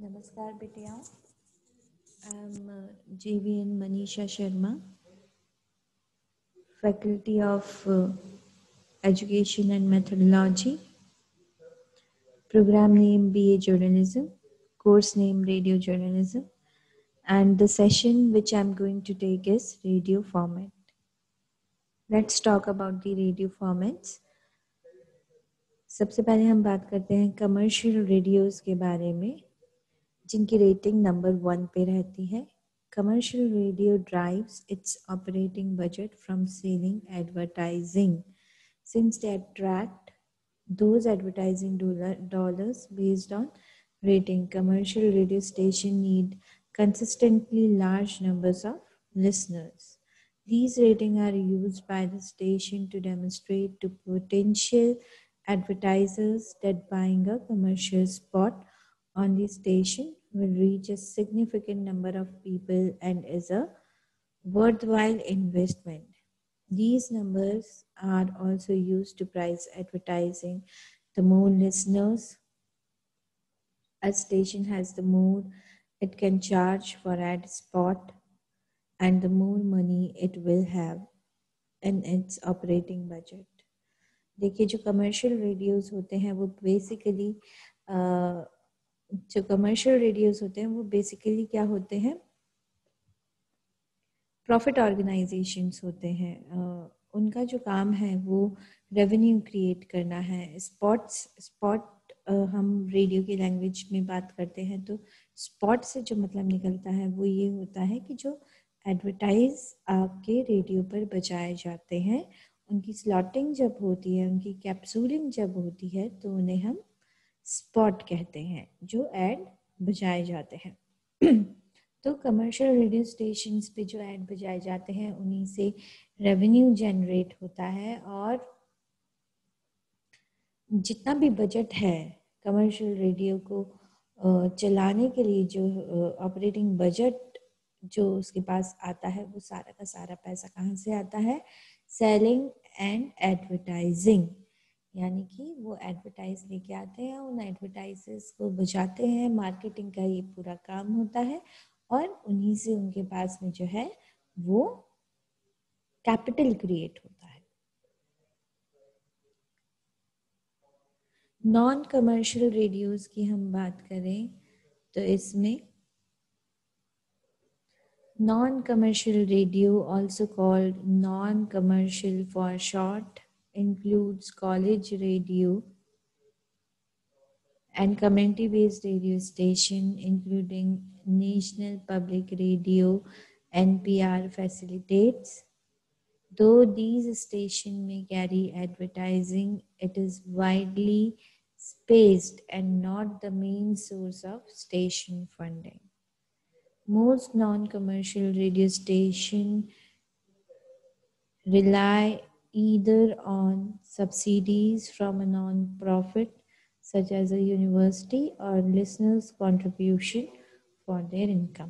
नमस्कार बेटियाओं, I am JVN Manisha Sharma, Faculty of Education and Methodology, program name BA Journalism, course name Radio Journalism, and the session which I'm going to take is radio format. Let's talk about the radio formats. सबसे पहले हम बात करते हैं commercial radios के बारे में, जिनकी रेटिंग नंबर 1 पे रहती है. Commercial radio drives its operating budget from selling advertising, since they attract those advertising dollars based on rating. Commercial radio station need consistently large numbers of listeners. These ratings are used by the station to demonstrate to potential advertisers that buying a commercial spot on the station will reach a significant number of people and is a worthwhile investment. These numbers are also used to price advertising. The more listeners a station has, the more it can charge for ad spot and the more money it will have in its operating budget. देखिए, जो commercial radios होते हैं वो basically क्या होते हैं, profit organisations होते हैं. उनका जो काम है वो रेवेन्यू क्रिएट करना है. स्पॉट हम रेडियो की लैंग्वेज में बात करते हैं तो स्पॉट से जो मतलब निकलता है वो ये होता है कि जो एडवर्टाइज आपके रेडियो पर बजाए जाते हैं, उनकी स्लॉटिंग जब होती है, उनकी कैप्सूलिंग जब होती है, तो उन्हें हम स्पॉट कहते हैं, जो ऐड बजाए जाते हैं. तो कमर्शियल रेडियो स्टेशंस पे जो ऐड बजाए जाते हैं उन्हीं से रेवेन्यू जनरेट होता है, और जितना भी बजट है कमर्शियल रेडियो को चलाने के लिए, जो ऑपरेटिंग बजट जो उसके पास आता है, वो सारा का सारा पैसा कहाँ से आता है? Selling and advertising. यानी कि वो एडवर्टाइज लेके आते हैं, उन एडवर्टाइजर्स को बजाते हैं, मार्केटिंग का ये पूरा काम होता है, और उन्हीं से उनके पास में जो है वो कैपिटल क्रिएट होता है. नॉन कमर्शियल रेडियोस की हम बात करें तो इसमें non commercial radio, also called non commercial for short, includes college radio and community-based radio station, including National Public Radio, NPR facilitates. Though these stations may carry advertising, it is widely spaced and not the main source of station funding. Most non-commercial radio stations rely either on subsidies from a non-profit such as a university or listeners' contribution for their income.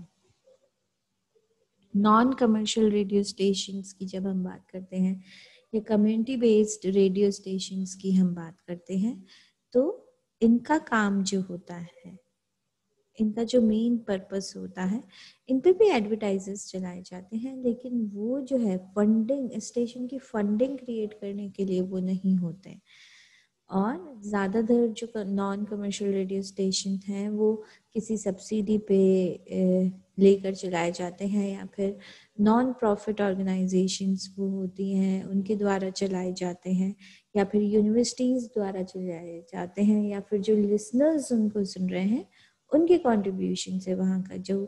Non commercial radio stations की जब हम बात करते हैं या community based radio stations की हम बात करते हैं, तो इनका काम जो होता है, इनका जो मेन पर्पस होता है, इन पे भी एडवर्टाइजर्स चलाए जाते हैं, लेकिन वो जो है फंडिंग, स्टेशन की फंडिंग क्रिएट करने के लिए वो नहीं होते. और ज़्यादातर जो नॉन कमर्शियल रेडियो स्टेशन हैं वो किसी सब्सिडी पे लेकर चलाए जाते हैं, या फिर नॉन प्रॉफिट ऑर्गेनाइजेशंस वो होती हैं उनके द्वारा चलाए जाते हैं, या फिर यूनिवर्सिटीज़ द्वारा चलाए जाते हैं, या फिर जो लिसनर्स उनको सुन रहे हैं उनके कंट्रीब्यूशन से वहाँ का जो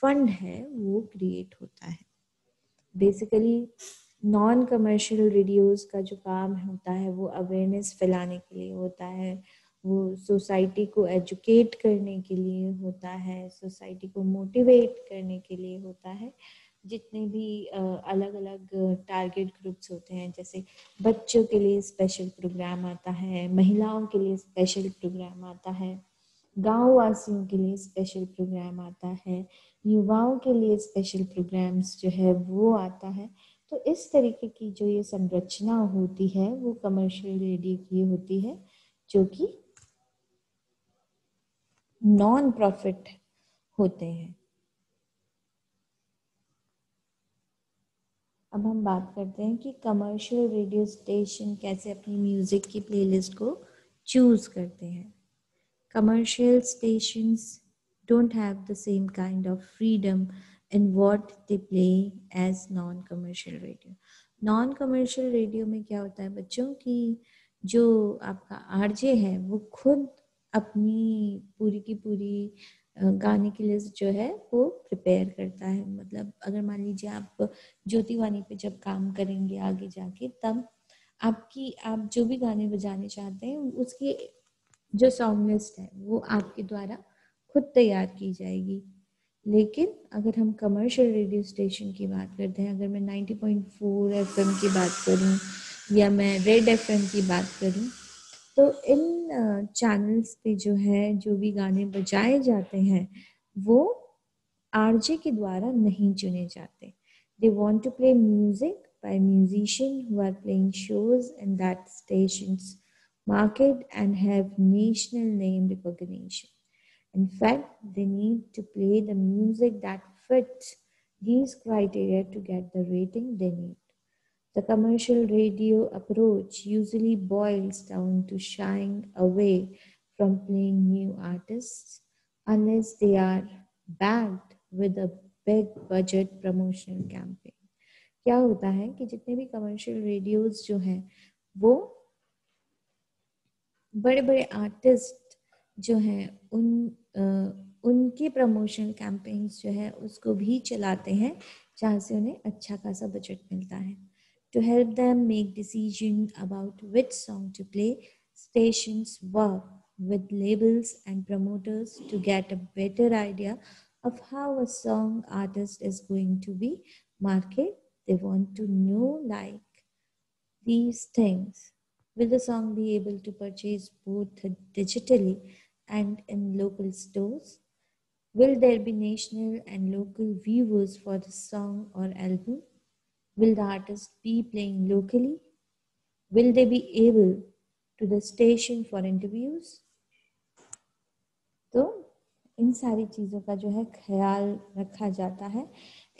फंड है वो क्रिएट होता है. बेसिकली नॉन कमर्शियल रेडियोस का जो काम होता है वो अवेयरनेस फैलाने के लिए होता है, वो सोसाइटी को एजुकेट करने के लिए होता है, सोसाइटी को मोटिवेट करने के लिए होता है. जितने भी अलग अलग टारगेट ग्रुप्स होते हैं, जैसे बच्चों के लिए स्पेशल प्रोग्राम आता है, महिलाओं के लिए स्पेशल प्रोग्राम आता है, गाँव वासियों के लिए स्पेशल प्रोग्राम आता है, युवाओं के लिए स्पेशल प्रोग्राम्स जो है वो आता है. तो इस तरीके की जो ये संरचना होती है वो कमर्शियल रेडियो की होती है, जो कि नॉन प्रॉफिट होते हैं। अब हम बात करते हैं कि कमर्शियल रेडियो स्टेशन कैसे अपनी म्यूजिक की प्लेलिस्ट को चूज करते हैं। Commercial stations don't have the same kind of freedom in what they play as non-commercial radio. Non-commercial radio में क्या होता है बच्चों की जो आपका आरजे है वो खुद अपनी पूरी की पूरी गाने की लिस्ट जो है वो प्रिपेयर करता है। मतलब अगर मान लीजिए आप ज्योति वाणी पे जब काम करेंगे आगे जाके, तब आप जो भी गाने बजाने चाहते हैं उसकी जो सॉन्ग लिस्ट है वो आपके द्वारा खुद तैयार की जाएगी। लेकिन अगर हम कमर्शियल रेडियो स्टेशन की बात करते हैं, अगर मैं 90.4 एफएम की बात करूं या मैं रेड एफएम की बात करूं, तो इन चैनल्स पे जो है जो भी गाने बजाए जाते हैं वो आरजे के द्वारा नहीं चुने जाते। They want to play music by musicians who are playing shows in that station's market and have national name recognition. In fact, they need to play the music that fits these criteria to get the rating they need. The commercial radio approach usually boils down to shying away from playing new artists unless they are backed with a big budget promotional campaign. क्या होता है कि जितने भी commercial radios जो हैं वो बड़े बड़े आर्टिस्ट जो हैं उनके प्रमोशनल कैंपेन्स जो है उसको भी चलाते हैं जहाँ से उन्हें अच्छा खासा बजट मिलता है। To help them make decisions about which song to play, stations work with labels and promoters to get a better idea of how a song artist is going to be marketed. They want to know like these things. Will the song be able to purchase both digitally and in local stores? Will there be national and local viewers for the song or album? Will the artist be playing locally? Will they be able to the station for interviews? तो इन सारी चीज़ों का जो है ख्याल रखा जाता है।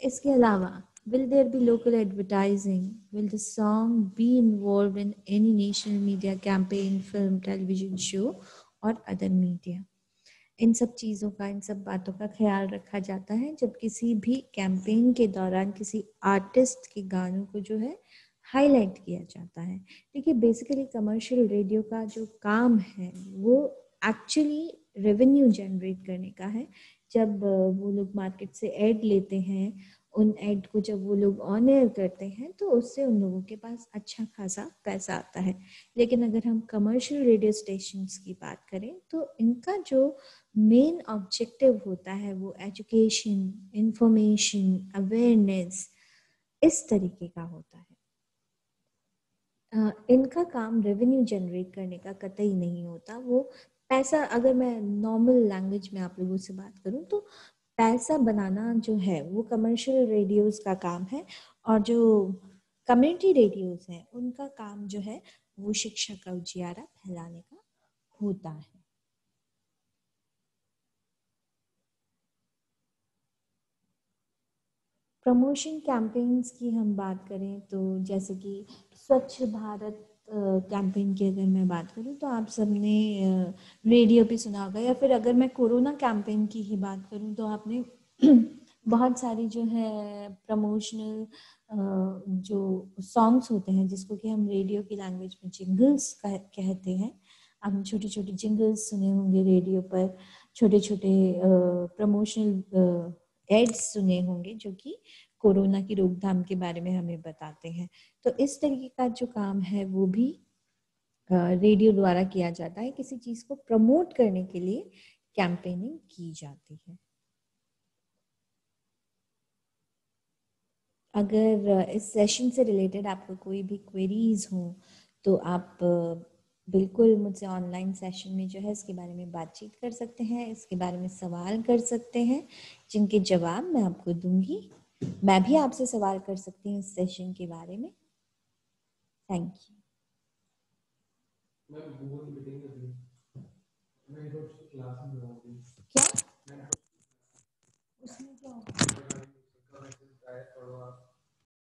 इसके अलावा will there be local advertising? Will the song be involved in any national media campaign, film, television show or other media? इन सब चीज़ों का, इन सब बातों का ख्याल रखा जाता है जब किसी भी कैंपेन के दौरान किसी आर्टिस्ट के गानों को जो है हाईलाइट किया जाता है। देखिए बेसिकली कमर्शियल रेडियो का जो काम है वो एक्चुअली रेवेन्यू जनरेट करने का है। जब वो लोग मार्केट से ऐड लेते हैं, उन ऐड को जब वो लोग ऑन एयर करते हैं तो उससे उन लोगों के पास अच्छा खासा पैसा आता है। लेकिन अगर हम कमर्शियल रेडियो स्टेशंस की बात करें तो इनका जो मेन ऑब्जेक्टिव होता है वो एजुकेशन, इंफॉर्मेशन, अवेयरनेस इस तरीके का होता है। इनका काम रेवेन्यू जनरेट करने का कतई नहीं होता। वो पैसा, अगर मैं नॉर्मल लैंग्वेज में आप लोगों से बात करूं तो पैसा बनाना जो है वो कमर्शियल रेडियोस का काम है, और जो कम्युनिटी रेडियोस हैं उनका काम जो है वो शिक्षा का उजियारा फैलाने का होता है। प्रमोशन कैंपेन्स की हम बात करें तो जैसे कि स्वच्छ भारत कैंपेन की अगर मैं बात करूं तो आप सबने रेडियो पे सुना होगा, या फिर अगर मैं कोरोना कैंपेन की ही बात करूं तो आपने बहुत सारी जो है प्रमोशनल जो सॉन्ग्स होते हैं जिसको कि हम रेडियो की लैंग्वेज में जिंगल्स कहते हैं, आपने छोटे छोटे जिंगल्स सुने होंगे रेडियो पर, छोटे छोटे प्रमोशनल एड्स सुने होंगे जो कि कोरोना की रोकथाम के बारे में हमें बताते हैं। तो इस तरीके का जो काम है वो भी रेडियो द्वारा किया जाता है। किसी चीज को प्रमोट करने के लिए कैंपेनिंग की जाती है। अगर इस सेशन से रिलेटेड आपको कोई भी क्वेरीज हो तो आप बिल्कुल मुझसे ऑनलाइन सेशन में जो है इसके बारे में बातचीत कर सकते हैं, इसके बारे में सवाल कर सकते हैं जिनके जवाब मैं आपको दूंगी। मैं भी आपसे सवाल कर सकती हूँ इस सेशन के बारे में। Thank you. क्या उसमें क्या होगा?